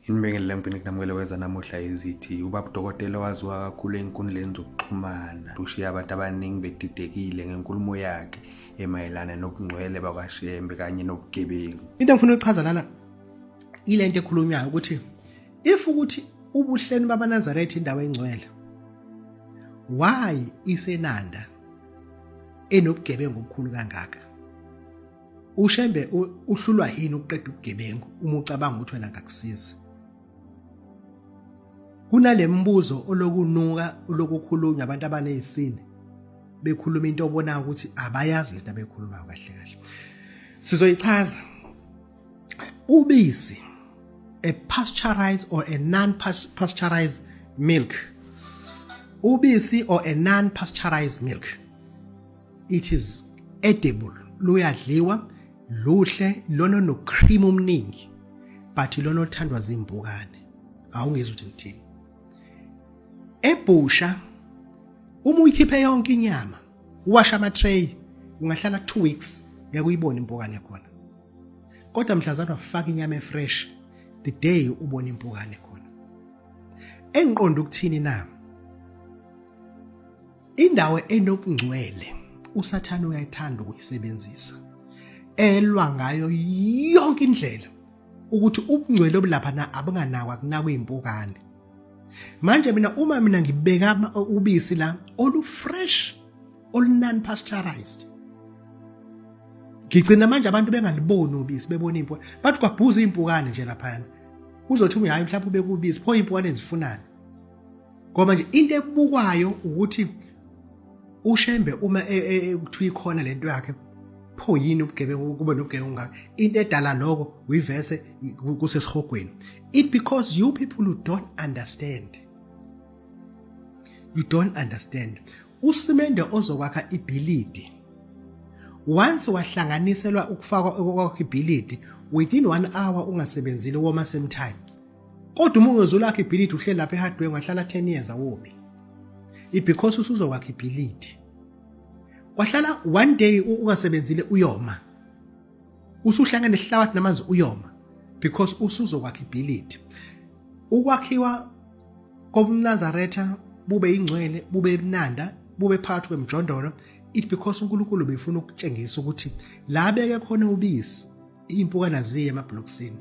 Inibingelela ngiphinda kunamukele kweza namuhla izithi ubaba udokotela waziwa kakhulu einkundleni zokuxhumana ushiya abantu abaningi bedidekile ngenkulumo yakhe emayelana nobungcwele bakwaShembe kanye nobugebengu. Into engifuna ukuchaza lana ilento ekhulunywayo ukuthi if ukuthi ubuhleni babaNazaretha indawo engcwele, why isenanda enobugebengu obukhulu kangaka? uShembe uhlulwa yini ukuqeda ubugebengu uma ucabanga ukuthi wena ngakusiza? Kunalembuzo olokunuka olokukhulunywa abantu abanezisini bekhuluma into obona ukuthi abayazi lento abekhuluma kahle kahle. Sizoyichaza. Ubisi, a pasteurized or a non-pasteurized milk. Ubisi or a non-pasteurized milk, it is edible, luyadliwa, luhle, lona no cream omningi, but lona othandwa zimpukane. Awungezwe ukuthi ngithini. Ebusha uma uyikhiphe yonke inyama, uwasha ama tray, ungahlala 2 weeks ngeke uyibone impukane khona. Kodwa mhlazana ufaka inyama efresh, the day ubona impukane khona. Engiqonda ukuthini na? Indawo enobungcwele uSathane uyayithanda ukuyisebenzisa. Elwa ngayo yonke indlela ukuthi ubungcwele obulapha na abanganakwa kunakwe impukane. Manje uma mina ngibeka ubisi la olu fresh, olu non pasteurized, ngigcina manje abantu bengaliboni ubisi bebona impukane, bathi kwabhuza impukane nje lapha. Uzothi hayi mhlawumbe ubeka ubisi pho impukane ezifunana. Ngoba nje into ebukwayo ukuthi uShembe uma kuthiwa ikhona lento yakhe, pho yini ubugebengu kube nobugebengu ngakho? Into edala lokho uyivese kusesihogweni. It because you people who don't understand. You don't understand. Usimende ozokwakha ibhilidi, once wahlanganiselwa ukufakwa kwakhe ibhilidi, within 1 hour ungasebenzile woma same time. Kodwa uma ungezolakha ibhilidi uhleli lapha eHardware ungahlala 10 years awubi. It because usuzokwakha ibhilidi. Wahlala 1 day ungasebenzile uyoma. Usuhlangene ihlabathi namanzi uyoma because usuzokwakha ibhilidi. Ukwakhiwa kobuNazaretha bube ingcwele, bube ebunanda, bube phakathi kwemjondolo, it because uNkulunkulu befuna ukutshengisa ukuthi la beke khona ubisi impukana ziye emabhlokisini.